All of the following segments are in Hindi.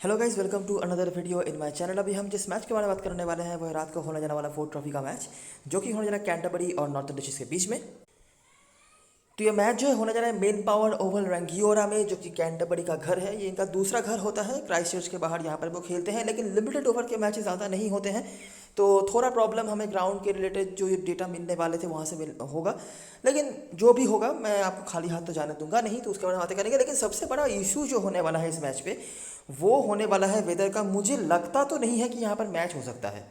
Hello guys, welcome to another video in my channel. अभी हम जिस मैच के बारे में बात करने वाले हैं वह रात को होने जाने वाला फोर्थ ट्रॉफी का मैच, जो कि होने जा रहा है कैंटरबरी और नॉर्थर्न डिस्ट्रिक्ट्स के बीच में। तो ये मैच जो है होने जा रहा है मेन पावर ओवल रंगियोरा में, जो कि कैंटरबरी का घर है। ये इनका दूसरा घर होता है क्राइस्ट चर्च के बाहर, यहाँ पर वो खेलते हैं। लेकिन लिमिटेड ओवर के मैचेस ज़्यादा नहीं होते हैं, तो थोड़ा प्रॉब्लम हमें ग्राउंड के रिलेटेड जो ये डेटा मिलने वाले थे वहाँ से मिल होगा। लेकिन जो भी होगा मैं आपको खाली हाथ तो जाने दूंगा नहीं, तो उसके बारे में बातें करेंगे। लेकिन सबसे बड़ा इशू जो होने वाला है इस मैच पे, वो होने वाला है वेदर का। मुझे लगता तो नहीं है कि यहाँ पर मैच हो सकता है,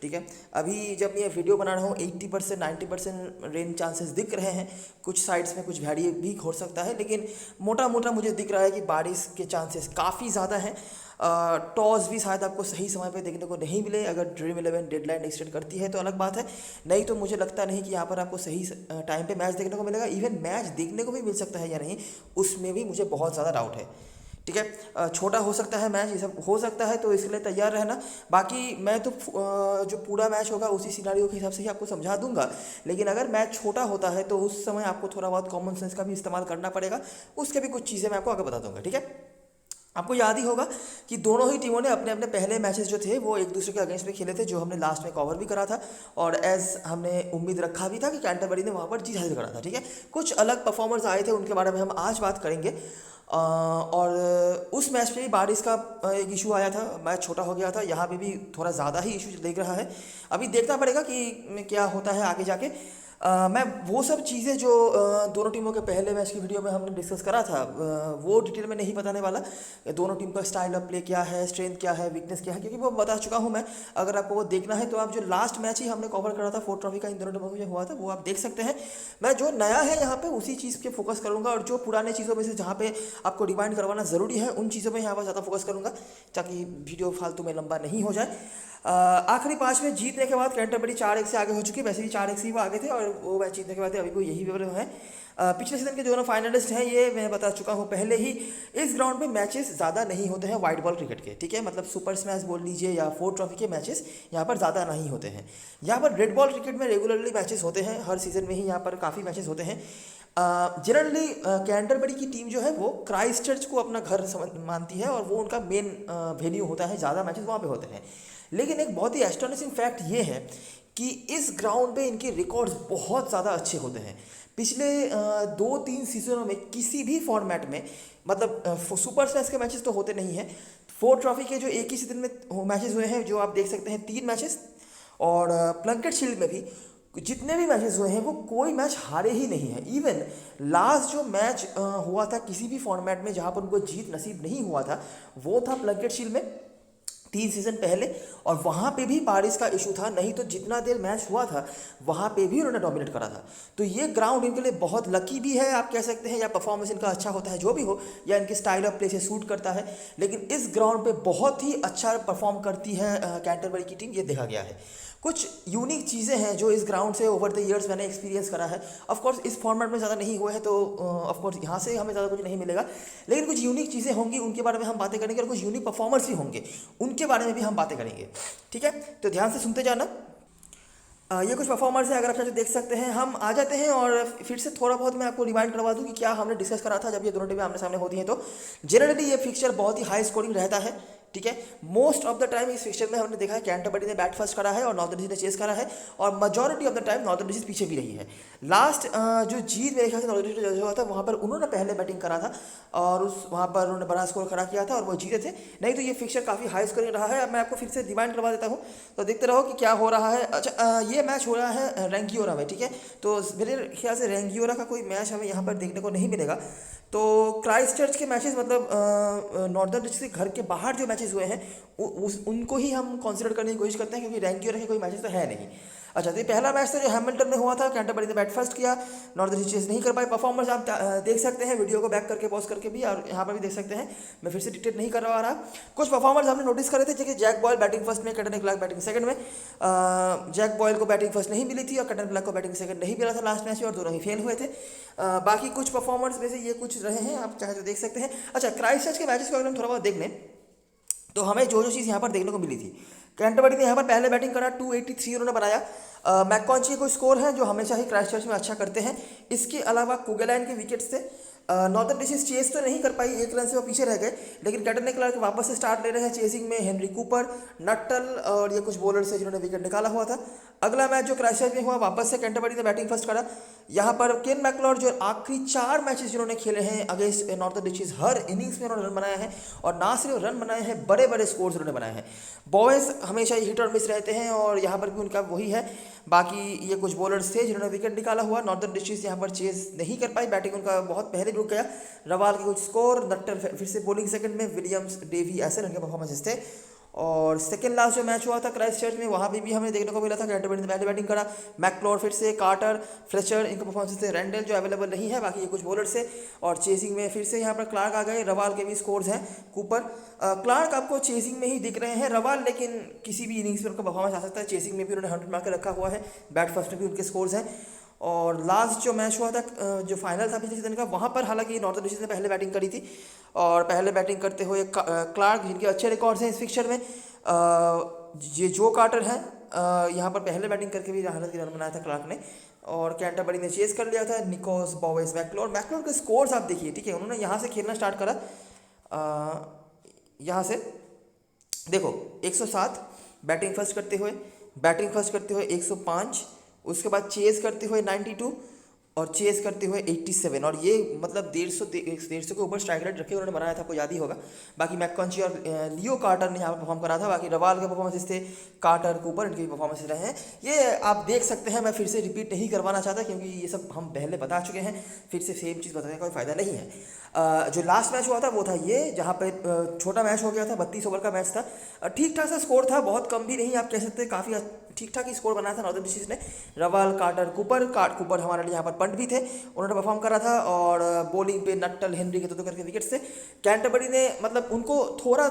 ठीक है। अभी जब मैं वीडियो बना रहा हूँ 80% 90% रेन चांसेस दिख रहे हैं। कुछ साइड्स में कुछ वैरी भी हो सकता है, लेकिन मोटा मोटा मुझे दिख रहा है कि बारिश के चांसेस काफ़ी ज़्यादा हैं। टॉस भी शायद आपको सही समय पे देखने को नहीं मिले। अगर ड्रीम 11 डेडलाइन एक्सटेंड करती है तो अलग बात है, नहीं तो मुझे लगता नहीं कि यहाँ पर आपको सही टाइम पे मैच देखने को मिलेगा। इवन मैच देखने को भी मिल सकता है या नहीं, उसमें भी मुझे बहुत ज़्यादा डाउट है, ठीक है। छोटा हो सकता है मैच, ये सब हो सकता है, तो इसके लिए तैयार रहना। बाकी मैं तो जो पूरा मैच होगा उसी सिनारियो के हिसाब से ही आपको समझा दूंगा। लेकिन अगर मैच छोटा होता है तो उस समय आपको थोड़ा बहुत कॉमन सेंस का भी इस्तेमाल करना पड़ेगा। उसके भी कुछ चीज़ें मैं आपको आगे बता दूंगा, ठीक है। आपको याद ही होगा कि दोनों ही टीमों ने अपने अपने पहले मैचेस जो थे वो एक दूसरे के अगेंस्ट में खेले थे, जो हमने लास्ट में कवर भी करा था। और एज हमने उम्मीद रखा भी था कि कैंटरबरी ने वहाँ पर जीत हासिल करा था, ठीक है। कुछ अलग परफॉर्मर्स आए थे, उनके बारे में हम आज बात करेंगे। और उस मैच में भी बारिश का एक इशू आया था, मैच छोटा हो गया था। यहाँ पे भी थोड़ा ज़्यादा ही इशू देख रहा है। अभी देखना पड़ेगा कि क्या होता है आगे जाके। मैं वो सब चीज़ें जो दोनों टीमों के पहले मैच की वीडियो में हमने डिस्कस करा था, वो डिटेल में नहीं बताने वाला। दोनों टीम का स्टाइल ऑफ प्ले क्या है, स्ट्रेंथ क्या है, वीकनेस क्या है, क्योंकि वो बता चुका हूँ मैं। अगर आपको वो देखना है तो आप जो लास्ट मैच ही हमने कवर करा था फोर्थ ट्रॉफी का, इन दोनों टीमों में जो हुआ था वो आप देख सकते हैं। मैं जो नया है यहाँ पे उसी चीज़ पे फोकस करूँगा, और जो पुराने चीज़ों में से जहाँ पे आपको रिमाइंड करवाना ज़रूरी है उन चीज़ों में यहाँ पर ज़्यादा फोकस करूँगा, ताकि वीडियो फालतू में लंबा नहीं हो जाए। आखिरी 5 में जीतने के बाद कैंटरबरी 4-1 से आगे हो चुकी है। वैसे भी 4-1 से ही वो आगे थे, और वो मैच जीतने के बाद अभी को यही विवरण है। पिछले सीजन के दोनों फाइनलिस्ट हैं, ये मैं बता चुका हूँ पहले ही। इस ग्राउंड पे मैचेस ज़्यादा नहीं होते हैं वाइट बॉल क्रिकेट के, ठीक है। मतलब सुपर स्मैश बोल लीजिए या फोर्थ ट्रॉफी के मैचेस यहाँ पर ज़्यादा नहीं होते हैं। यहाँ पर रेड बॉल क्रिकेट में रेगुलरली मैचेस होते हैं, हर सीज़न में ही यहाँ पर काफ़ी मैचेस होते हैं। जनरली कैंटरबरी की टीम जो है वो क्राइस्ट चर्च को अपना घर मानती है, और वो उनका मेन वेन्यू होता है, ज़्यादा मैचेस वहाँ पे होते हैं। लेकिन एक बहुत ही एस्टोनिशिंग फैक्ट ये है कि इस ग्राउंड पे इनके रिकॉर्ड्स बहुत ज़्यादा अच्छे होते हैं। पिछले 2-3 सीजनों में किसी भी फॉर्मेट में, मतलब सुपर स्मैश के मैचेस तो होते नहीं हैं, फोर्थ ट्रॉफी के जो एक ही सीजन में मैचेस हुए हैं, जो आप देख सकते हैं 3 मैचेस, और प्लंकेट शील्ड में भी जितने भी मैचेस हुए हैं वो कोई मैच हारे ही नहीं है। इवन लास्ट जो मैच हुआ था किसी भी फॉर्मेट में जहाँ पर उनको जीत नसीब नहीं हुआ था, वो था प्लंकेट शील्ड में 3 सीजन पहले, और वहाँ पे भी बारिश का इशू था। नहीं तो जितना देर मैच हुआ था वहाँ पे भी उन्होंने डोमिनेट करा था। तो ये ग्राउंड इनके लिए बहुत लकी भी है आप कह सकते हैं, या परफॉर्मेंस इनका अच्छा होता है, जो भी हो, या इनके स्टाइल ऑफ प्ले से सूट करता है। लेकिन इस ग्राउंड पे बहुत ही अच्छा परफॉर्म करती है कैंटरबरी की टीम, ये देखा गया है। कुछ यूनिक चीज़ें हैं जो इस ग्राउंड से ओवर द ईयर्स मैंने एक्सपीरियंस करा है। ऑफ कोर्स इस फॉर्मेट में ज़्यादा नहीं हुए हैं, तो ऑफ कोर्स यहाँ से हमें ज़्यादा कुछ नहीं मिलेगा। लेकिन कुछ यूनिक चीज़ें होंगी, उनके बारे में हम बातें करेंगे, और कुछ यूनिक परफॉर्मर्स भी होंगे, उनके बारे में भी हम बातें करेंगे, ठीक है। तो ध्यान से सुनते जाना। ये कुछ परफॉर्मर्स हैं, अगर आप चाहे तो देख सकते हैं। हम आ जाते हैं और फिर से थोड़ा बहुत मैं आपको रिमाइंड करवा दूं कि क्या हमने डिस्कस करा था जब ये दोनों टीमें आमने सामने होती हैं। तो जनरली ये फिक्सचर बहुत ही हाई स्कोरिंग रहता है, ठीक है। मोस्ट ऑफ द टाइम इस फिक्सचर में हमने देखा है कैंटरबरी ने बैट फर्स्ट करा है और नॉर्थर्न डिस्ट्रिक्ट ने चेस करा है, और majority of the time northern district पीछे भी रही है। लास्ट जो जीत मेरे ख्याल से नॉर्थर्न डिस्ट्रिक्ट जो हुआ था, वहाँ पर उन्होंने पहले बैटिंग करा था, और उस वहाँ पर उन्होंने बड़ा स्कोर खड़ा किया था और वो जीते थे। नहीं तो ये फिक्सचर काफ़ी हाई स्कोरिंग रहा है। अब मैं आपको फिर से रिमाइंड करवा देता हूँ, तो देखते रहो कि क्या हो रहा है। अच्छा, ये मैच हो रहा है रैंगियोरा में, ठीक है। तो मेरे ख्याल से रैंगियोरा का कोई मैच हमें यहाँ पर देखने को नहीं मिलेगा। तो क्राइस्ट चर्च के मैचेस, मतलब नॉर्दर्न डिस्ट्रिक्ट घर के बाहर जो मैचेस हुए हैं उनको ही हम कंसिडर करने की कोशिश करते हैं, क्योंकि रैंगियोरा के कोई मैचेस तो है नहीं। अच्छा, तो ये पहला मैच था जो हैमिल्टन में हुआ था, कैंटरबरी ने बैट फर्स्ट किया, नॉर्दर्न डिस्ट्रिक्ट नहीं कर पाए। परफॉर्मेंस आप देख सकते हैं वीडियो को बैक करके पॉज करके भी, और यहाँ पर भी देख सकते हैं। मैं फिर से डिटेल नहीं करवा रहा। कुछ परफॉर्मर्स हमने नोटिस करे थे, जैसे जैक बॉयल बैटिंग फर्स्ट में, कैटन क्लार्क बैटिंग सेकंड में। जैक बॉयल को बैटिंग फर्स्ट नहीं मिली थी और कैटन क्लार्क को बैटिंग सेकंड नहीं मिला था लास्ट मैच में, और दोनों ही फेल हुए थे। बाकी कुछ परफॉर्मर्स में से ये कुछ रहे हैं, आप चाहे तो देख सकते हैं। अच्छा, क्राइस्ट चर्च के मैचेस को अगर हम थोड़ा बहुत देख लें तो हमें जो जो चीज़ यहाँ पर देखने को मिली थी, कैंटरबरी ने यहाँ पर पहले बैटिंग करा, 283 उन्होंने बनाया। मैककॉन्ची को स्कोर है जो हमेशा ही क्राइस्ट चर्च में अच्छा करते हैं। इसके अलावा कुगेलैंड के विकेट्स थे, नॉर्दर्न डिशेस चेस तो नहीं कर पाई, 1 रन से वो पीछे रह गए, लेकिन कैटरने क्लार्क वापस से स्टार्ट ले रहे हैं चेसिंग में। हेनरी कूपर, नट्टल और ये कुछ बॉलर्स है जिन्होंने विकेट निकाला हुआ था। अगला मैच जो क्राइस्टचर्च में हुआ, वापस से कैंटरबरी ने बैटिंग फर्स्ट करा। यहाँ पर केन मैकलॉड जो आखिरी 4 मैचेस जिन्होंने खेले हैं अगेंस्ट नॉर्दर्न डिशेस, हर इनिंग्स में उन्होंने रन बनाए हैं, और ना सिर्फ रन बनाए हैं, बड़े बड़े स्कोर्स उन्होंने बनाए हैं। बॉयज़ हमेशा हिट और मिस रहते हैं और यहाँ पर भी उनका वही है। बाकी ये कुछ बॉलर्स थे जिन्होंने विकेट निकाला हुआ। नॉर्दर्न डिस्ट्रिक्ट यहाँ पर चेस नहीं कर पाई, बैटिंग उनका बहुत पहले रुक गया। रवाल के कुछ स्कोर, नट्टर फिर से बॉलिंग सेकंड में, विलियम्स, डेवी, ऐसे उनके परफॉर्मेंसेस थे। और सेकेंड लास्ट जो मैच हुआ था क्राइस्टचर्च में, वहाँ भी हमें देखने को मिला था कैंटरबरी ने पहले बैटिंग करा। मैकलॉड फिर से, कार्टर, फ्लेचर, इनके परफॉर्मेंस थे। रैंडल जो अवेलेबल नहीं है, बाकी ये कुछ बॉलर्स से। और चेसिंग में फिर से यहाँ पर क्लार्क आ गए, रवाल के भी स्कोर्स हैं, कूपर। क्लार्क आपको चेसिंग में ही दिख रहे हैं, रवाल लेकिन किसी भी इनिंग्स में उनका परफॉर्मेंस आ सकता है। चेसिंग में भी उन्होंने 100 मार के रखा हुआ है, बैट फर्स्ट में भी उनके स्कोर्स हैं। और लास्ट जो मैच हुआ था, जो फाइनल था पिछले सीजन का, वहाँ पर हालांकि नॉर्दर्न डिस्ट्रिक्ट ने पहले बैटिंग करी थी, और पहले बैटिंग करते हुए क्लार्क, जिनके अच्छे रिकॉर्ड्स हैं इस फिक्चर में, ये जो कार्टर हैं, यहाँ पर पहले बैटिंग करके भी हालांकि रन बनाया था क्लार्क ने, और कैंटरबरी ने चेस कर लिया था। निकोस, बॉवेस, मैकलॉड के स्कोर्स आप देखिए, ठीक है, उन्होंने यहाँ से खेलना स्टार्ट करा। यहाँ से देखो 107 बैटिंग फर्स्ट करते हुए 105, उसके बाद चेस करते हुए 92 और चेस करते हुए 87, और ये मतलब 150 के ऊपर स्ट्राइक रेट रखे उन्होंने बनाया था, आपको याद ही होगा। बाकी मैककॉन्ची और लियो कार्टर ने यहाँ पर परफॉर्म करा था। बाकी रवाल के परफॉर्मेंसेस थे, कार्टर, कूपर, इनके भी परफॉर्मेंसेस रहे हैं। ये आप देख सकते हैं, मैं फिर से रिपीट नहीं करवाना चाहता क्योंकि ये सब हम पहले बता चुके हैं, फिर से सेम चीज़ बताने का कोई फ़ायदा नहीं है। जो लास्ट मैच हुआ था वो था ये, जहाँ पे छोटा मैच हो गया था, 32 ओवर का मैच था। ठीक ठाक सा स्कोर था, बहुत कम भी नहीं आप कह सकते, काफ़ी ठीक ठाक ही स्कोर बनाया था नॉर्दर्न डिस्ट्रिक्ट ने। रवाल, कार्टर, कूपर हमारे लिए यहाँ पर पंट भी थे, उन्होंने परफॉर्म करा था। और बॉलिंग पे नट्टल, हेनरी के दो करके विकेट से कैंटरबरी ने मतलब उनको थोड़ा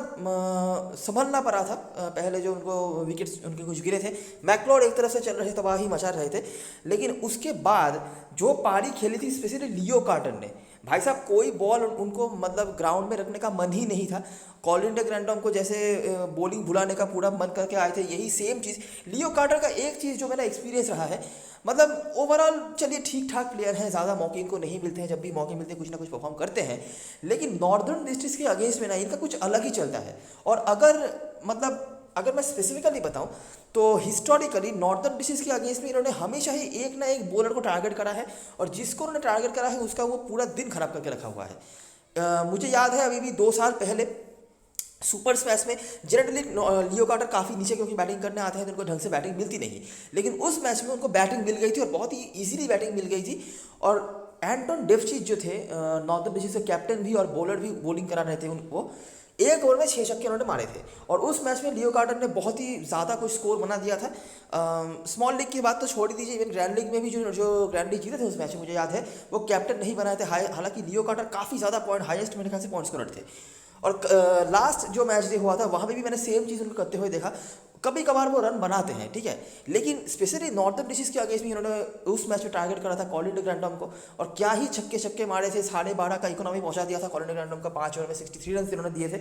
संभलना पड़ा था। पहले जो उनको विकेट्स उनके कुछ गिरे थे, मैकलॉड एक तरफ से चल रहे, तबाही मचा रहे थे, लेकिन उसके बाद जो पारी खेली थी स्पेशली लियो कार्टर ने, भाई साहब कोई बॉल उनको मतलब ग्राउंड में रखने का मन ही नहीं था। कॉलिन डे ग्रैंडम को जैसे बॉलिंग भुलाने का पूरा मन करके आए थे, यही सेम चीज़ लियो कार्टर का। एक चीज़ जो मेरा एक्सपीरियंस रहा है, मतलब ओवरऑल चलिए ठीक ठाक प्लेयर हैं, ज़्यादा मौके इनको नहीं मिलते हैं, जब भी मौके मिलते हैं कुछ ना कुछ परफॉर्म करते हैं, लेकिन नॉर्दर्न डिस्ट्रिक्ट के अगेंस्ट में ना इनका कुछ अलग ही चलता है। और अगर मैं स्पेसिफिकली बताऊं तो हिस्टोरिकली नॉर्दर्न डिस्ट्रिक्ट के अगेंस्ट में इन्होंने हमेशा ही एक ना एक बॉलर को टारगेट करा है, और जिसको उन्होंने टारगेट करा है उसका वो पूरा दिन खराब करके रखा हुआ है। मुझे याद है अभी भी 2 साल पहले सुपर स्मैश में जनरली लियो कार्टर काफ़ी नीचे क्योंकि बैटिंग करने आते हैं तो उनको ढंग से बैटिंग मिलती नहीं, लेकिन उस मैच में उनको बैटिंग मिल गई थी और बहुत ही ईजिली बैटिंग मिल गई थी। और एंटन डेफचिच जो थे नॉर्दर्न डिस्ट्रिक्ट से कैप्टन भी और बॉलर भी बॉलिंग करा रहे थे, उनको 1 ओवर में 6 छक्के उन्होंने मारे थे। और उस मैच में लियो कार्टर ने बहुत ही ज़्यादा कुछ स्कोर बना दिया था। स्मॉल लीग की बात तो छोड़ ही दीजिए, इवन ग्रैंड लीग में भी जो ग्रैंड लीग जीते थे उस मैच में मुझे याद है वो कैप्टन नहीं बनाए थे। हालांकि लियो कार्टर काफ़ी ज़्यादा पॉइंट, हाईएस्ट मेरे ख्याल से पॉइंट स्कोरर थे। और लास्ट जो मैच डे हुआ था वहाँ पे भी मैंने सेम चीज़ उनको करते हुए देखा। कभी कभार वो रन बनाते हैं, ठीक है, लेकिन स्पेशली नॉर्दर्न डिस्ट्रिक्ट के अगेंस्ट में उन्होंने उस मैच में टारगेट करा था कॉलिन डे ग्रैंडम को, और क्या ही छक्के मारे थे। 12.5 का इकोनॉमी पहुंचा दिया था कॉलिन डे ग्रैंडम का, 5 ओवर में 63 रन उन्होंने दिए थे।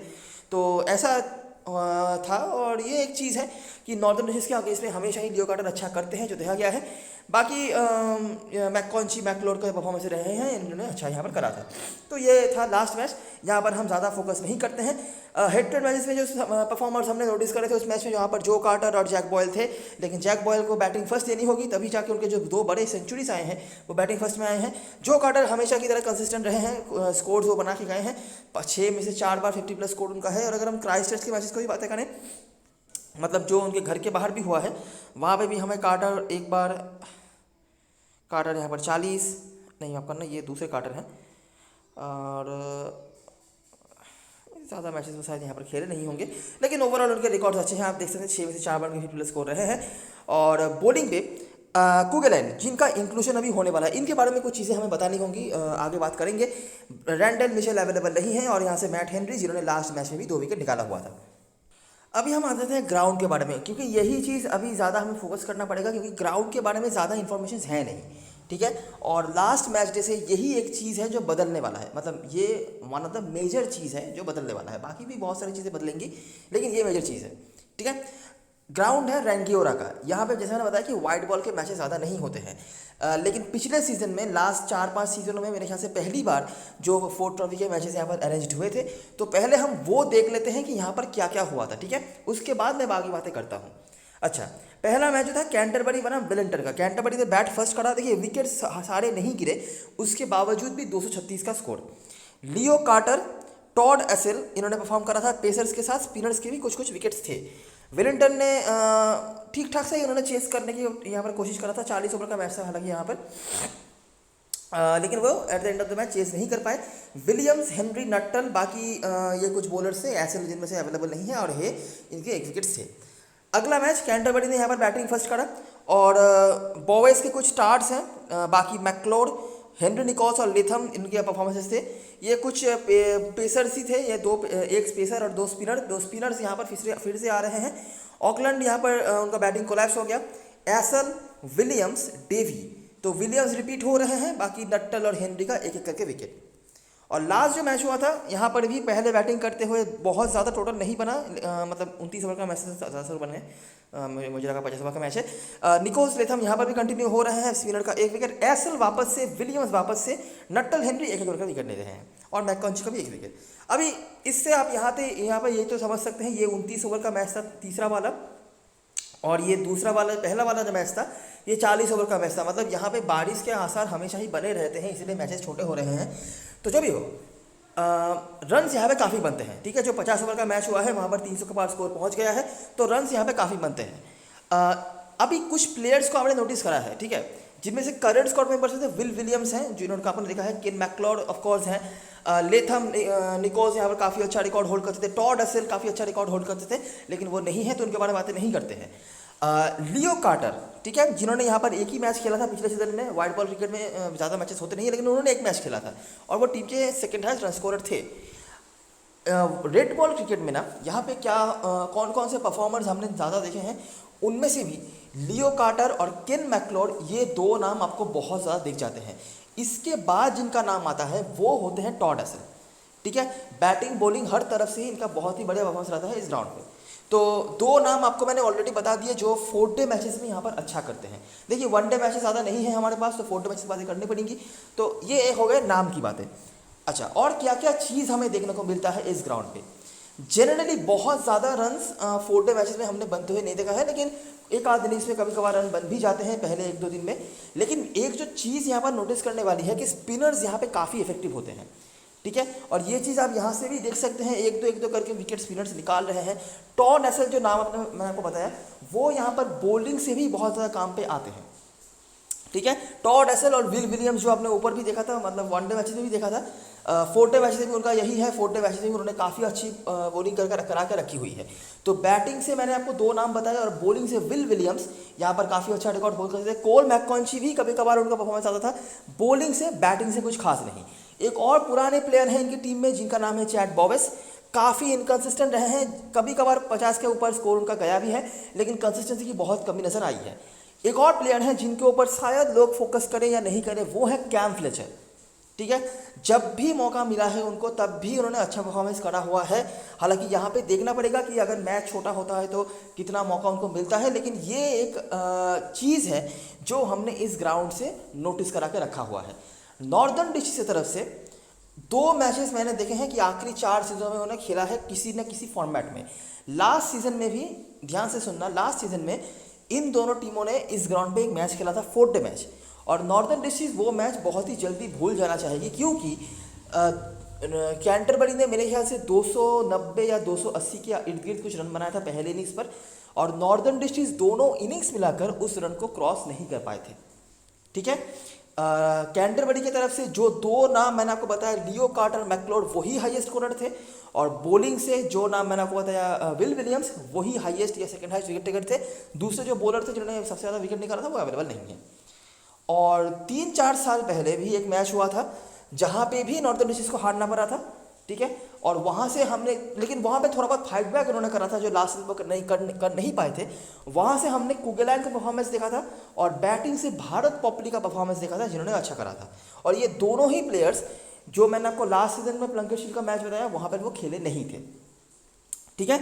तो ऐसा था। और ये एक चीज़ है कि नॉर्दर्न डिस्ट्रिक्ट के अगेंस्ट में हमेशा ही लियो कार्टर अच्छा करते हैं, जो देखा गया है। बाकी मैककॉन्ची, मैकलॉड का परफॉर्मेंस रहे हैं, इन्होंने अच्छा यहाँ पर करा था। तो ये था लास्ट मैच, यहाँ पर हम ज़्यादा फोकस नहीं करते हैं। हेड टू हेड मैचेस में जो परफॉर्मर्स हमने नोटिस करे थे उस मैच में, यहाँ पर जो कार्टर और जैक बॉयल थे, लेकिन जैक बॉयल को बैटिंग फर्स्ट देनी होगी, तभी जाके उनके जो 2 बड़े सेंचुरीज आए हैं वो बैटिंग फर्स्ट में आए हैं। जो कार्टर हमेशा की तरह कंसिस्टेंट रहे हैं, स्कोर्स वो बना के गए हैं, 6 में से 4 बार 50+ स्कोर उनका है। और अगर हम क्राइस्टचर्च के मैचेस की भी बातें करें, मतलब जो उनके घर के बाहर भी हुआ है, वहाँ पे भी हमें कार्टर यहाँ पर 40 नहीं माफ करना, ये दूसरे कार्टर हैं, और ज़्यादा मैचेस में शायद यहाँ पर खेले नहीं होंगे, लेकिन ओवरऑल उनके रिकॉर्ड्स अच्छे हैं। आप देख सकते हैं 6 में से 4 बार के 50+ स्कोर रहे हैं। और बॉलिंग पे कुगेलैंड, जिनका इंक्लूजन अभी होने वाला है, इनके बारे में कुछ चीज़ें हमें बतानी होंगी, आगे बात करेंगे। रैंडल मिशेल अवेलेबल नहीं है, और यहाँ से मैट हेनरी, जिन्होंने लास्ट मैच में भी 2 विकेट निकाला हुआ था। अभी हम आ जाते हैं ग्राउंड के बारे में, क्योंकि यही चीज़ अभी ज़्यादा हमें फोकस करना पड़ेगा, क्योंकि ग्राउंड के बारे में ज़्यादा इन्फॉर्मेशन है नहीं, ठीक है। और लास्ट मैच डे से यही एक चीज़ है जो बदलने वाला है, मतलब ये वन ऑफ द मेजर चीज़ है जो बदलने वाला है। बाकी भी बहुत सारी चीज़ें बदलेंगी, लेकिन ये मेजर चीज़ है, ठीक है। ग्राउंड है रेंगियोरा का। यहाँ पे जैसे मैंने बताया कि वाइट बॉल के मैचेस ज़्यादा नहीं होते हैं, लेकिन पिछले सीजन में लास्ट 4-5 सीजनों में मेरे ख्याल से पहली बार जो फोर्ट ट्रॉफी के मैचेस यहाँ पर अरेंज हुए थे। तो पहले हम वो देख लेते हैं कि यहाँ पर क्या क्या हुआ था, ठीक है, उसके बाद मैं बाकी बातें करता हूँ। अच्छा, पहला मैच जो था कैंटरबरी बनाम वेलिंगटन का। कैंटरबरी ने बैट फर्स्ट करा, देखिए विकेट सारे नहीं गिरे, उसके बावजूद भी 236 का स्कोर। लियो कार्टर, टॉड एसेल इन्होंने परफॉर्म करा था पेसर्स के साथ, स्पिनर्स के भी कुछ कुछ विकेट्स थे। वेलिंगटन ने ठीक ठाक से ही उन्होंने चेस करने की यहाँ पर कोशिश करा था, 40 ओवर का मैच था हालांकि यहाँ पर, लेकिन वो at the end of the match chase नहीं कर पाए। विलियम्स, हेनरी, नट्टल, बाकी ये कुछ बॉलर्स थे ऐसे जिनमें से अवेलेबल नहीं है, और हे इनके एक विकेट्स थे। अगला मैच कैंटरबरी ने यहाँ पर बैटिंग फर्स्ट करा, और बॉवेस के कुछ स्टार्ट्स हैं, बाकी मैक्लोड, हेनरी निकोल्स और लेथम इनके परफॉर्मेंसेस थे। ये कुछ पेसर्स ही थे, ये एक पेसर और दो स्पिनर्स यहाँ पर फिर से आ रहे हैं। ऑकलैंड यहाँ पर उनका बैटिंग कोलैप्स हो गया। एसल, विलियम्स, डेवी, तो विलियम्स रिपीट हो रहे हैं, बाकी नट्टल और हेनरी का एक एक करके विकेट। और लास्ट जो मैच हुआ था यहाँ पर भी पहले बैटिंग करते हुए बहुत ज़्यादा टोटल नहीं बना, मतलब 29 ओवर का मैच 10 ओवर बने, मुझे लगा 50 ओवर का मैच है। निकोल्स, लेथम यहाँ पर भी कंटिन्यू हो रहे हैं, स्पिनर का एक विकेट। एसल वापस से, विलियम्स वापस से, नट्टल, हेनरी एक एक ओवर का विकेट ले रहे हैं, और मैककंची का भी एक विकेट। अभी इससे आप यहाँ पर ये तो समझ सकते हैं, ये 29 ओवर का मैच था तीसरा वाला, और ये दूसरा वाला, पहला वाला जो मैच था ये 40 ओवर का मैच था। मतलब यहाँ पे बारिश के आसार हमेशा ही बने रहते हैं, इसीलिए मैचेस छोटे हो रहे हैं। तो जो भी हो, रन्स यहाँ पे काफ़ी बनते हैं, ठीक है। जो 50 ओवर का मैच हुआ है वहाँ पर 300 के पार स्कोर पहुँच गया है, तो रन्स यहाँ पे काफ़ी बनते हैं। अभी कुछ प्लेयर्स को आपने नोटिस करा है, ठीक है, जिनमें से करंट स्क्वाड मेंबर्स में से विल विलियम्स हैं, जिन्होंने आपने देखा है, केन मैक्लॉड ऑफ कोर्स हैं, लेथम, निकोल्स यहाँ पर काफ़ी अच्छा रिकॉर्ड होल्ड करते थे, टॉड एसेल काफ़ी अच्छा रिकॉर्ड होल्ड करते थे, लेकिन वो नहीं है तो उनके बारे में बातें नहीं करते हैं। लियो कार्टर, ठीक है, जिन्होंने यहाँ पर एक ही मैच खेला था पिछले सीजन में, वाइट बॉल क्रिकेट में ज़्यादा मैचेस होते नहीं है, लेकिन उन्होंने एक मैच खेला था और वो टीम के सेकंड हाईएस्ट रन स्कोरर थे। रेड बॉल क्रिकेट में ना यहाँ पे क्या कौन कौन से परफॉर्मर्स हमने ज़्यादा देखे हैं, उनमें से भी लियो कार्टर और केन मैक्लॉड, ये दो नाम आपको बहुत ज़्यादा दिख जाते हैं। इसके बाद जिनका नाम आता है वो होते हैं टॉड एसेल, ठीक है। बैटिंग बॉलिंग हर तरफ से ही इनका बहुत ही बढ़िया परफॉर्मेंस रहता है इस ग्राउंड पे। तो दो नाम आपको मैंने ऑलरेडी बता दिए जो 4 डे मैचेस में यहाँ पर अच्छा करते हैं। देखिए 1 डे मैचेस ज़्यादा नहीं है हमारे पास, तो 4 डे मैचेस बातें करनी पड़ेंगी। तो ये एक हो गए नाम की बातें। अच्छा, और क्या क्या चीज़ हमें देखने को मिलता है इस ग्राउंड पे। जनरली बहुत ज़्यादा रन्स 4 डे मैचेस में हमने बनते हुए नहीं देखा है, लेकिन एक आध दिन इसमें कभी कभार रन बन भी जाते हैं पहले 1-2 दिन में। लेकिन एक जो चीज़ यहाँ पर नोटिस करने वाली है कि स्पिनर्स यहाँ पे काफ़ी इफेक्टिव होते हैं, ठीक है। और ये चीज़ आप यहाँ से भी देख सकते हैं, एक दो करके विकेट स्पिनर्स निकाल रहे हैं। टॉड एसेल जो नाम मैंने आपको बताया, वो यहाँ पर बॉलिंग से भी बहुत ज़्यादा काम पे आते हैं, ठीक है। टॉड एसेल और विल विलियम्स जो आपने ऊपर भी देखा था, मतलब 1 डे मैचेस में भी देखा था, 4 डे मैचेस में उनका यही है। 4 डे मैचेस में उन्होंने काफ़ी अच्छी बॉलिंग करा के रखी हुई है। तो बैटिंग से मैंने आपको 2 नाम बताए, और बॉलिंग से विल विलियम्स यहाँ पर काफ़ी अच्छा रिकॉर्ड होल्ड करते थे। कोल मैककंची भी कभी कभार उनका परफॉर्मेंस आता था। बॉलिंग से, बैटिंग से कुछ खास नहीं। एक और पुराने प्लेयर हैं इनकी टीम में जिनका नाम है चैट बॉवेस, काफ़ी इनकन्सिस्टेंट रहे हैं, कभी कभार 50 के ऊपर स्कोर उनका गया भी है, लेकिन कंसिस्टेंसी की बहुत कमी नजर आई है। एक और प्लेयर हैं जिनके ऊपर शायद लोग फोकस करें या नहीं करें, वो है कैम फ्लेचर, ठीक है। जब भी मौका मिला है उनको तब भी उन्होंने अच्छा परफॉर्मेंस करा हुआ है। हालांकि यहाँ पे देखना पड़ेगा कि अगर मैच छोटा होता है तो कितना मौका उनको मिलता है, लेकिन ये एक चीज़ है जो हमने इस ग्राउंड से नोटिस करा के रखा हुआ है। नॉर्दर्न डिस्ट्रिक्ट की तरफ से 2 मैचेस मैंने देखे हैं कि आखिरी 4 सीजनों में उन्होंने खेला है किसी न किसी फॉर्मेट में। लास्ट सीजन में भी, ध्यान से सुनना, लास्ट सीजन में इन दोनों टीमों ने इस ग्राउंड पे एक मैच खेला था, 4 डे मैच, और नॉर्दर्न डिस्ट्रिक्ट वो मैच बहुत ही जल्दी भूल जाना चाहेगी, क्योंकि कैंटरबरी ने मेरे ख्याल से 290 या 280 के इर्द गिर्द कुछ रन बनाया था पहले इनिंग्स पर, और नॉर्दर्न डिस्ट्रिक्ट दोनों इनिंग्स मिलाकर उस रन को क्रॉस नहीं कर पाए थे, ठीक है। कैंटरबरी की तरफ से जो 2 नाम मैंने आपको बताया, लियो कार्टर, मैक्लोड, वही हाईएस्ट स्कोरर थे, और बॉलिंग से जो नाम मैंने आपको बताया विल विलियम्स, वही हाईएस्ट या सेकंड हाईएस्ट विकेट टेकर थे। दूसरे जो बॉलर थे जिन्होंने सबसे ज़्यादा विकेट निकाला था वो अवेलेबल नहीं है। और 3-4 साल पहले भी एक मैच हुआ था जहाँ पे भी नॉर्दर्न डिस्ट्रिक्ट को हारना पड़ा था, ठीक है। और वहाँ से हमने, लेकिन वहाँ पे थोड़ा बहुत फाइट बैक उन्होंने करा था जो लास्ट में कर नहीं पाए थे। वहाँ से हमने कुगेलैंड का परफॉर्मेंस देखा था, और बैटिंग से भारत पॉपली का परफॉर्मेंस देखा था जिन्होंने अच्छा करा था। और ये दोनों ही प्लेयर्स जो मैंने आपको लास्ट सीजन में प्लंकेट शील्ड का मैच बताया वहाँ पर वो खेले नहीं थे, ठीक है।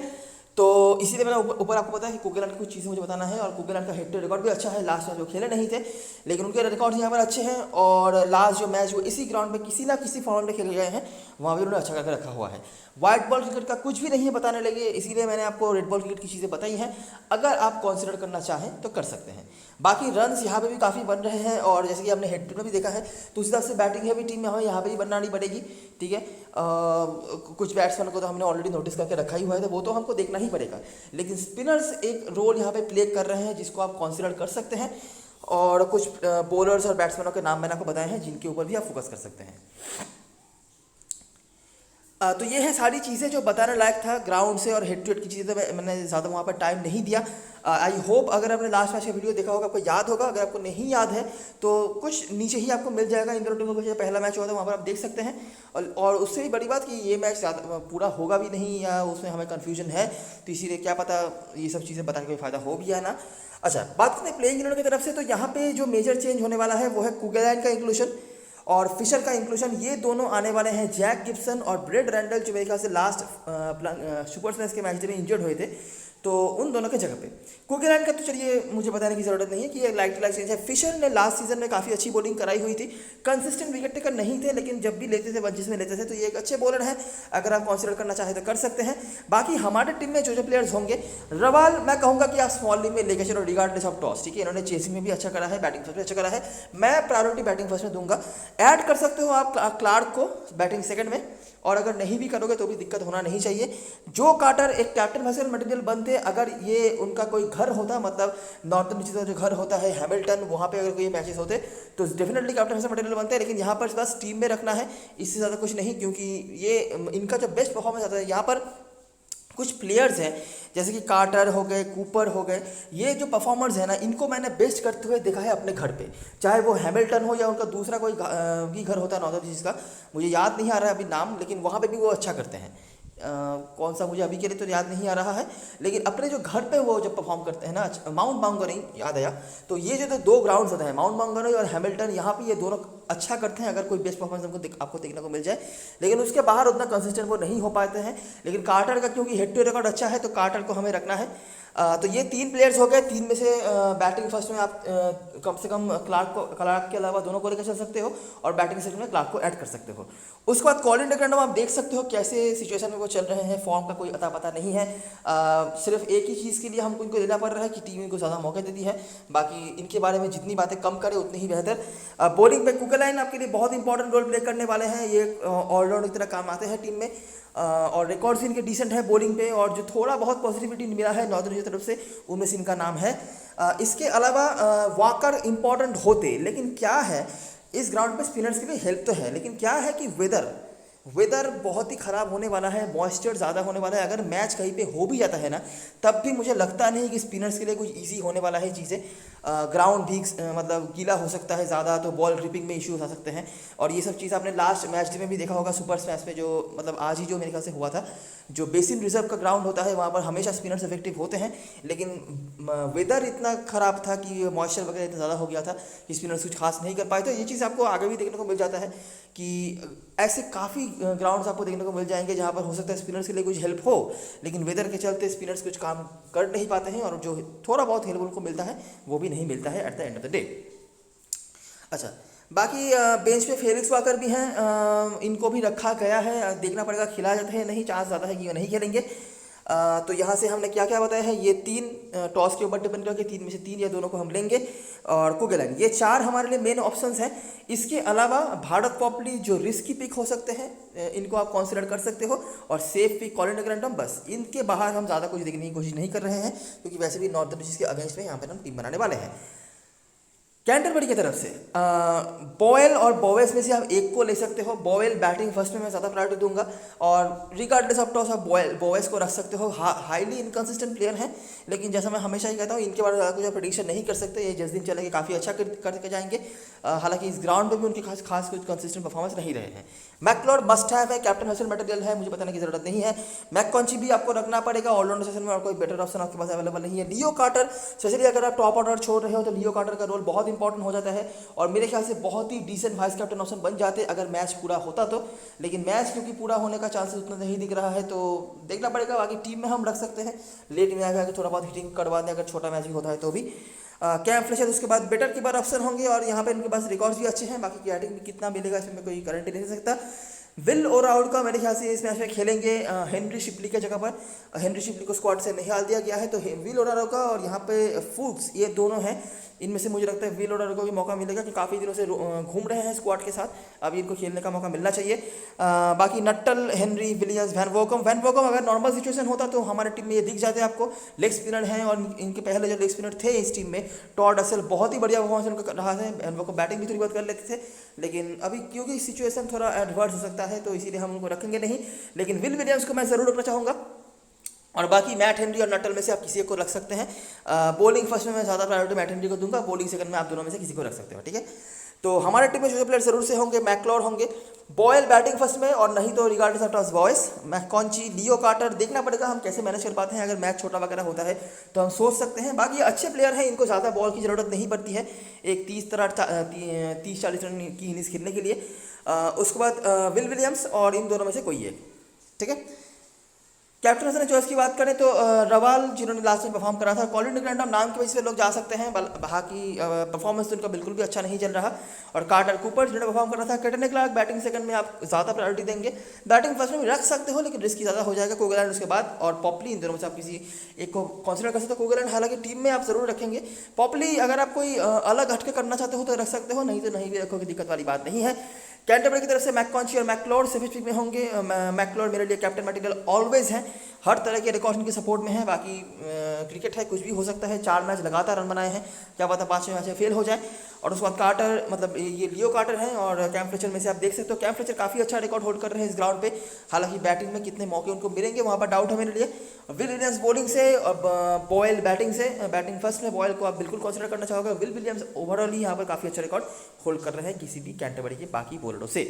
तो इसीलिए मैंने ऊपर आपको पता है कि कुकेलैंड की कुछ चीज़ें मुझे बताना है। और कुकेलैंड का हेड टू रिकॉर्ड भी अच्छा है, लास्ट मैच वो खेले नहीं थे लेकिन उनके रिकॉर्ड यहाँ पर अच्छे हैं। और लास्ट जो मैच वो इसी ग्राउंड पे किसी ना किसी फॉर्मेट में खेले गए हैं, वहाँ भी उन्होंने अच्छा करके रखा हुआ है। व्हाइट बॉल क्रिकेट का कुछ भी नहीं है बताने लगे, इसीलिए मैंने आपको रेड बॉल क्रिकेट की चीज़ें बताई हैं। अगर आप कंसिडर करना चाहें तो कर सकते हैं। बाकी रन्स यहाँ पे भी काफ़ी बन रहे हैं और जैसे कि हमने हेड टू में भी देखा है, तो उस हिसाब से बैटिंग हैवी टीम में हमें यहाँ पे भी बनानी पड़ेगी। ठीक है, कुछ बैट्समैन को तो हमने ऑलरेडी नोटिस करके रखा ही हुआ है, तो वो तो हमको देखना ही पड़ेगा। लेकिन स्पिनर्स एक रोल यहाँ पे प्ले कर रहे हैं जिसको आप कंसिडर कर सकते हैं। और कुछ बॉलर्स और बैट्समैनों के नाम मैंने आपको बताए हैं जिनके ऊपर भी आप फोकस कर सकते हैं। तो ये है सारी चीज़ें जो बताने लायक था ग्राउंड से। और हेड टू हेड की चीज़ें तो मैंने ज़्यादा वहाँ पर टाइम नहीं दिया। आई होप अगर आपने लास्ट मैच का वीडियो देखा होगा आपको याद होगा। अगर आपको नहीं याद है तो कुछ नीचे ही आपको मिल जाएगा इन दोनों टीमों का पहला मैच हुआ था, वहाँ पर आप देख सकते हैं। और उससे भी बड़ी बात कि ये मैच पूरा होगा भी नहीं या उसमें हमें कन्फ्यूजन है, तो इसीलिए क्या पता ये सब चीज़ें बताने का कोई फ़ायदा हो भी या ना। अच्छा, बात करते हैं प्लेइंग इलेवन की तरफ से। तो यहाँ पे जो मेजर चेंज होने वाला है वो है कुकेलैंड का इंक्लूजन और फिशर का इंक्लूजन। ये दोनों आने वाले हैं। जैक गिब्सन और ब्रेड रैंडल जो मेरे ख्याल से लास्ट सुपर स्मैश के मैच में इंजर्ड हुए थे, तो उन दोनों के जगह पे कुकेलैंड का तो चलिए मुझे बताने की ज़रूरत नहीं है कि ये लाइक टू लाइक चेंज है। फिशर ने लास्ट सीजन में काफ़ी अच्छी बॉलिंग कराई हुई थी, कंसिस्टेंट विकेट टेकर नहीं थे लेकिन जब भी लेते थे वंचिस में लेते थे, तो ये एक अच्छे बॉलर हैं। अगर आप कंसिडर करना चाहें तो कर सकते हैं। बाकी हमारे टीम में जो प्लेयर्स होंगे, रवाल मैं कहूँगा कि आप स्मॉल लीग में लेकर चलो रिगार्डलेस ऑफ टॉस। ठीक है, इन्होंने चेसिंग में भी अच्छा करा है, बैटिंग फर्स्ट में अच्छा करा है, मैं प्रायोरिटी बैटिंग फर्स्ट में दूंगा। ऐड कर सकते हो आप क्लार्क को बैटिंग सेकंड में, और अगर नहीं भी करोगे तो भी दिक्कत होना नहीं चाहिए। जो कार्टर एक कैप्टन वर्सेस मटेरियल बनते, अगर ये उनका कोई घर होता, मतलब नॉर्थन नीचे जो घर होता है हैमिल्टन, वहाँ पे अगर कोई मैचेस होते तो डेफिनेटली कैप्टन वर्सेस मटेरियल बनते हैं। लेकिन यहाँ पर बस टीम में रखना है, इससे ज़्यादा कुछ नहीं, क्योंकि ये इनका जो बेस्ट परफॉर्मेंस आता है यहाँ पर कुछ प्लेयर्स हैं जैसे कि कार्टर हो गए, कूपर हो गए, ये जो परफॉर्मर्स हैं ना, इनको मैंने बेस्ट करते हुए देखा है अपने घर पे, चाहे वो हैमिल्टन हो या उनका दूसरा कोई भी घर होता है नॉर्दर्न जिसका मुझे याद नहीं आ रहा है अभी नाम, लेकिन वहाँ पे भी वो अच्छा करते हैं। कौन सा मुझे अभी के लिए तो याद नहीं आ रहा है, लेकिन अपने जो घर पे वो जब परफॉर्म करते हैं ना, माउंट मॉन्गोमेरी याद आया, तो ये जो दो ग्राउंड्स होते हैं माउंट मॉन्गोमेरी और हैमिल्टन, यहाँ पे ये दोनों अच्छा करते हैं अगर कोई बेस्ट परफॉर्मेंस आपको देखने को मिल जाए। लेकिन उसके बाहर उतना कंसिस्टेंट वो नहीं हो पाते हैं। लेकिन कार्टर का क्योंकि हेड टू रिकॉर्ड अच्छा है तो कार्टर को हमें रखना है। तो ये तीन प्लेयर्स हो गए। तीन में से बैटिंग फर्स्ट में आप कम से कम क्लार्क के अलावा दोनों को लेकर चल सकते हो और बैटिंग सेकंड में क्लार्क को ऐड कर सकते हो। उसके बाद कॉलिन डग्लैंड आप देख सकते हो कैसे सिचुएशन में वो चल रहे हैं, फॉर्म का कोई अता पता नहीं है। सिर्फ एक ही चीज़ के लिए हमको इनको लेना पड़ रहा है कि टीम इनको ज़्यादा मौके देती है, बाकी इनके बारे में जितनी बातें कम करें उतनी ही बेहतर। बॉलिंग पे कुकेलैंड आपके लिए बहुत इंपॉर्टेंट रोल प्ले करने वाले हैं। ये ऑलराउंड की तरह काम आते हैं टीम में, और रिकॉर्ड्स इनके डिसेंट है बॉलिंग पे, और जो थोड़ा बहुत पॉजिटिविटी मिला है नॉर्दर्न की तरफ से उनमें से इनका नाम है। इसके अलावा वॉकर इंपॉर्टेंट होते, लेकिन क्या है इस ग्राउंड पे स्पिनर्स के लिए हेल्प तो है, लेकिन क्या है कि वेदर बहुत ही ख़राब होने वाला है, मॉइस्चर ज़्यादा होने वाला है। अगर मैच कहीं पे हो भी जाता है ना, तब भी मुझे लगता नहीं कि स्पिनर्स के लिए कुछ इजी होने वाला है चीज़ें। ग्राउंड भी मतलब गीला हो सकता है ज़्यादा, तो बॉल ट्रिपिंग में इश्यूज आ सकते हैं। और ये सब चीज़ आपने लास्ट मैच में भी देखा होगा सुपर स्मैश में, जो मतलब आज ही जो मेरे ख्याल से हुआ था, जो बेसिन रिजर्व का ग्राउंड होता है वहाँ पर हमेशा स्पिनर्स इफेक्टिव होते हैं, लेकिन वेदर इतना ख़राब था कि मॉइस्चर वगैरह इतना ज़्यादा हो गया था कि स्पिनर्स कुछ खास नहीं कर पाए। तो ये चीज़ आपको आगे भी देखने को मिल जाता है कि ऐसे काफ़ी ग्राउंड्स आपको देखने को मिल जाएंगे जहाँ पर हो सकता है स्पिनर्स के लिए कुछ हेल्प हो, लेकिन वेदर के चलते स्पिनर्स कुछ काम कर नहीं पाते हैं, और जो थोड़ा बहुत हेल्प उनको मिलता है वो भी नहीं मिलता है eight the end of the day. अच्छा, बाकी बेंच पे फेलिक्स वॉकर भी हैं, इनको भी रखा गया है, देखना पड़ेगा खिलाया जाता है नहीं, चांस ज़्यादा है कि वो नहीं खेलेंगे। तो यहाँ से हमने क्या क्या बताया है, ये तीन टॉस के ऊपर डिपेंड करके तीन में से तीन या दोनों को हम लेंगे, और कुकेलैंड, ये चार हमारे लिए मेन ऑप्शंस हैं। इसके अलावा भारत पॉपली जो रिस्की पिक हो सकते हैं, इनको आप कंसिडर कर सकते हो, और सेफ पिक कॉलिन डग्लैंड, बस इनके बाहर हम ज़्यादा कुछ देखने की कोशिश नहीं कर रहे हैं, क्योंकि वैसे भी नॉर्दर्न डिस्ट्रिक्ट के अगेंस्ट में यहाँ पर हम टीम बनाने वाले हैं। कैंटरबरी की तरफ से बोवेल और बोवेस में से आप एक को ले सकते हो। बोवेल बैटिंग फर्स्ट में मैं ज़्यादा प्रायोरिटी दूंगा, और रिगार्डलेस ऑफ टॉस आप बोवेस को रख सकते हो। हाईली इनकंसिस्टेंट प्लेयर हैं, लेकिन जैसा मैं हमेशा ही कहता हूँ इनके बारे में कुछ प्रेडिक्शन नहीं कर सकते, ये जिस दिन चलेंगे काफ़ी अच्छा करके जाएंगे। हालांकि इस ग्राउंड पे भी उनकी खास कुछ कंसिस्टेंट परफॉर्मेंस नहीं रहे हैं। मैकलॉड मस्ट हैव है, कैप्टन हसन मटेरियल है, मुझे बताने की जरूरत नहीं है। मैककॉन्ची भी आपको रखना पड़ेगा ऑलराउंडर सेशन में, और कोई बेटर ऑप्शन आपके पास अवेलेबल नहीं है। लियो कार्टर, स्पेशली अगर आप टॉप ऑर्डर छोड़ रहे हो तो लियो कार्टर का रोल बहुत इंपॉर्टेंट हो जाता है और मेरे ख्याल से बहुत ही डिसेंट वाइस कैप्टन ऑप्शन बन जाते अगर मैच पूरा होता तो। लेकिन मैच क्योंकि पूरा होने का चांसेस उतना नहीं दिख रहा है तो देखना पड़ेगा। बाकी टीम में हम रख सकते हैं, लेट में आकर थोड़ा बहुत हिटिंग करवा दें अगर छोटा मैच भी होता है तो भी। कैम फ्लेचर उसके बाद बेटर कीपर ऑप्शन होंगे और यहाँ पे इनके पास रिकॉर्ड्स भी अच्छे हैं। बाकी की बैटिंग भी कितना मिलेगा इसमें कोई गारंटी नहीं दे सकता। विल ओराउड का मेरे ख्याल से इस मैच में खेलेंगे हेनरी शिपली के जगह पर। हेनरी शिपली को स्क्वाड से निकाल दिया गया है तो विल ओराउड का और यहाँ पे फुक्स, ये दोनों हैं। इनमें से मुझे लगता है विल ओराउड को भी मौका मिलेगा कि काफ़ी दिनों से घूम रहे हैं स्क्वाड के साथ, अभी इनको खेलने का मौका मिलना चाहिए। बाकी नट्टल, हेनरी, विलियम्स, वैन वोकम अगर नॉर्मल सिचुएशन होता तो हमारे टीम में ये दिख जाते हैं आपको। लेग स्पिनर हैं और इनके पहले जो लेग स्पिनर थे इस टीम में, टॉड रसेल बहुत ही बढ़िया परफॉर्मेंस उनका रहा है। वैन वोकम बैटिंग भी थोड़ी बहुत कर लेते थे, लेकिन अभी क्योंकि सिचुएशन थोड़ा एडवर्स हो सकता है तो इसीलिए हम उनको रखेंगे नहीं। लेकिन विल विलियम्स को मैं ज़रूर रखना चाहूँगा और बाकी मैट हेनरी और नटल में से आप किसी को रख सकते हैं। बॉलिंग फर्स्ट में मैं ज़्यादा प्रायोरिटी मैट हेनरी को दूंगा, बॉलिंग सेकंड में आप दोनों में से किसी को रख सकते हो, ठीक है। तो हमारे टीम में जो प्लेयर जरूर से होंगे, मैकलॉर होंगे, बॉयल बैटिंग फर्स्ट में और नहीं तो regardless of toss Boyce, McConchie, Leo Carter. देखना पड़ेगा हम कैसे मैनेज कर पाते हैं, अगर मैच छोटा वगैरह होता है तो हम सोच सकते हैं। बाकी अच्छे प्लेयर हैं, इनको ज़्यादा बॉल की ज़रूरत नहीं पड़ती है एक 30-40 रन की इनिंग्स खेलने के लिए। उसके बाद विल विलियम्स और इन दोनों में से कोई एक, ठीक है। कैप्टन चॉइस की बात करें तो रवाल जिन्होंने लास्ट में परफॉर्म करा था, कॉलिन ग्रैंडम नाम की वजह से लोग जा सकते हैं, बाकी परफॉर्मेंस तो उनका बिल्कुल भी अच्छा नहीं चल रहा। और कार्टर कूपर जिन्होंने परफॉर्म करा था, कैटन क्लार्क बैटिंग सेकंड में आप ज़्यादा प्रायोरिटी देंगे, बैटिंग फर्स्ट में भी रख सकते हो लेकिन रिस्क ज़्यादा हो जाएगा। कोगलैंड उसके बाद और पॉपली, इन दोनों में से आप किसी एक को कंसिडर कर सकते हो। कोगलैंड हालांकि टीम में आप जरूर रखेंगे, पॉपली अगर आप कोई अलग हटके करना चाहते हो तो रख सकते हो, नहीं तो नहीं भी रखोगे, दिक्कत वाली बात नहीं है। कैंटरबरी की तरफ से मैककॉन्ची और मैकलॉर सेफिस्ट पिक में होंगे। मैकलॉर मेरे लिए कैप्टन मटेरियल ऑलवेज हैं, हर तरह के रिकॉर्ड के सपोर्ट में है। बाकी क्रिकेट है, कुछ भी हो सकता है। 4 मैच लगातार रन बनाए हैं, क्या पता 5वें मैच में फेल हो जाए। और उसके बाद कार्टर, मतलब ये लियो कार्टर हैं और कैम फ्लेचर में से आप देख सकते हो कैम फ्लेचर काफ़ी अच्छा रिकॉर्ड होल्ड कर रहे हैं इस ग्राउंड पे। हालांकि बैटिंग में कितने मौके उनको मिलेंगे वहाँ पर डाउट है मेरे लिए। विल विलियम्स बॉलिंग से और बॉयल बैटिंग से, बैटिंग फर्स्ट में बॉयल को आप बिल्कुल कंसिडर करना चाहोगे। विल विलियम्स ओवरऑल ही यहाँ पर काफ़ी अच्छा रिकॉर्ड होल्ड कर रहे हैं किसी भी कैंटरबरी के बाकी बॉलरों से।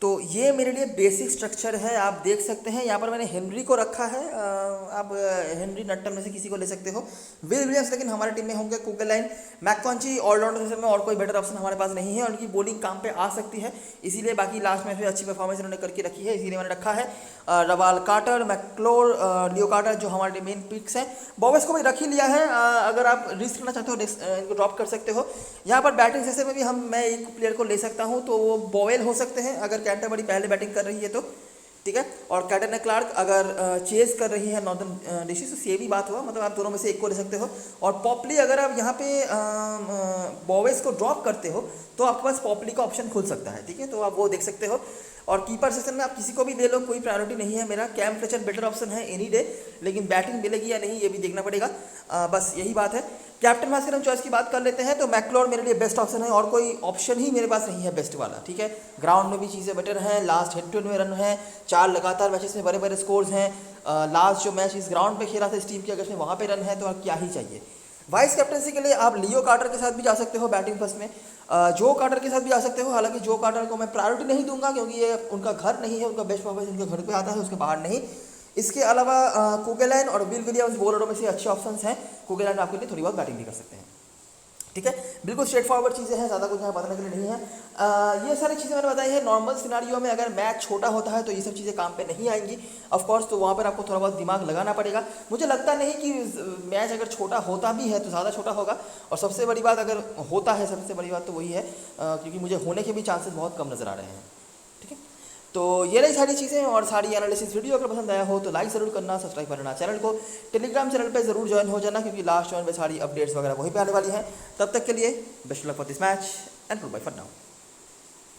तो ये मेरे लिए बेसिक स्ट्रक्चर है, आप देख सकते हैं। यहाँ पर मैंने हेनरी को रखा है, आप हेनरी नट्टन में से किसी को ले सकते हो। विल विलियम्स लेकिन हमारी टीम में होंगे। कुगलैंड, मैककॉन्ची ऑलराउंडर में और कोई बेटर ऑप्शन हमारे पास नहीं है, उनकी बॉलिंग काम पे आ सकती है, इसीलिए बाकी लास्ट मैच में अच्छी परफॉर्मेंस उन्होंने करके रखी है, इसीलिए मैंने रखा है। रवाल कार्टर, मैकलोर, लियो कार्टर जो हमारे मेन पिक्स हैं। बॉवेस को भी रख ही लिया है, अगर आप रिस्क करना चाहते हो इनको ड्रॉप कर सकते हो। यहाँ पर बैटिंग सेक्शन में भी मैं एक प्लेयर को ले सकता हूँ, तो वो बॉवेल हो सकते हैं अगर कैंटरबरी पहले बैटिंग कर रही है तो, ठीक है। और कैटन क्लार्क अगर चेस कर रही है नॉर्दर्न डिशेस तो ये भी बात हुआ, मतलब आप दोनों में से एक को ले सकते हो। और पॉपली अगर आप यहाँ पे बॉवेस को ड्रॉप करते हो तो आपके पास पॉपली का ऑप्शन खुल सकता है, ठीक है, तो आप वो देख सकते हो। और कीपर सेक्शन में आप किसी को भी ले लो, कोई प्रायोरिटी नहीं है मेरा। कैम फ्लेचर बेटर ऑप्शन है एनी डे, लेकिन बैटिंग मिलेगी या नहीं ये भी देखना पड़ेगा, बस यही बात है। कैप्टन मैच के हम चॉइस की बात कर लेते हैं तो मैकलॉर मेरे लिए बेस्ट ऑप्शन है, और कोई ऑप्शन ही मेरे पास नहीं है बेस्ट वाला, ठीक है। ग्राउंड में भी चीज़ें बेटर हैं, लास्ट हेड टू हेड में रन है, 4 लगातार मैचेस में बड़े बड़े स्कोर्स हैं। लास्ट जो मैच इस ग्राउंड पे खेला था इस टीम के अगेंस्ट में, वहाँ पे रन है, तो क्या ही चाहिए। वाइस कैप्टनसी के लिए आप लियो कार्टर के साथ भी जा सकते हो बैटिंग फर्स्ट में, जो कार्टर के साथ भी जा सकते हो। हालांकि जो कार्टर को मैं प्रायोरिटी नहीं दूंगा क्योंकि ये उनका घर नहीं है, उनका बेस्ट परफॉर्मेंस उनके घर पे आता है, उसके बाहर नहीं। इसके अलावा कुगलैंड और विल विलियम्स बॉलरों में से अच्छे ऑप्शंस हैं। कुगलैंड आपके लिए थोड़ी बहुत बैटिंग भी कर सकते हैं, ठीक है। बिल्कुल स्ट्रेट फॉरवर्ड चीज़ें हैं, ज़्यादा कुछ यहाँ बताने के लिए नहीं है। ये सारी चीज़ें मैंने बताई है। नॉर्मल सिनारियो में अगर मैच छोटा होता है तो ये सब चीज़ें काम पे नहीं आएंगी ऑफ कोर्स, तो वहाँ पर आपको थोड़ा बहुत दिमाग लगाना पड़ेगा। मुझे लगता नहीं कि मैच अगर छोटा होता भी है तो ज़्यादा छोटा होगा, और सबसे बड़ी बात अगर होता है, सबसे बड़ी बात तो वही है क्योंकि मुझे होने के भी चांसेस बहुत कम नज़र आ रहे हैं, ठीक है। तो ये रही सारी चीज़ें और सारी एनालिसिस। वीडियो अगर पसंद आया हो तो लाइक ज़रूर करना, सब्सक्राइब करना चैनल को, टेलीग्राम चैनल पे ज़रूर ज्वाइन हो जाना क्योंकि लास्ट में सारी अपडेट्स वगैरह वहीं पे आने वाली हैं। तब तक के लिए best luck for this match and goodbye for now.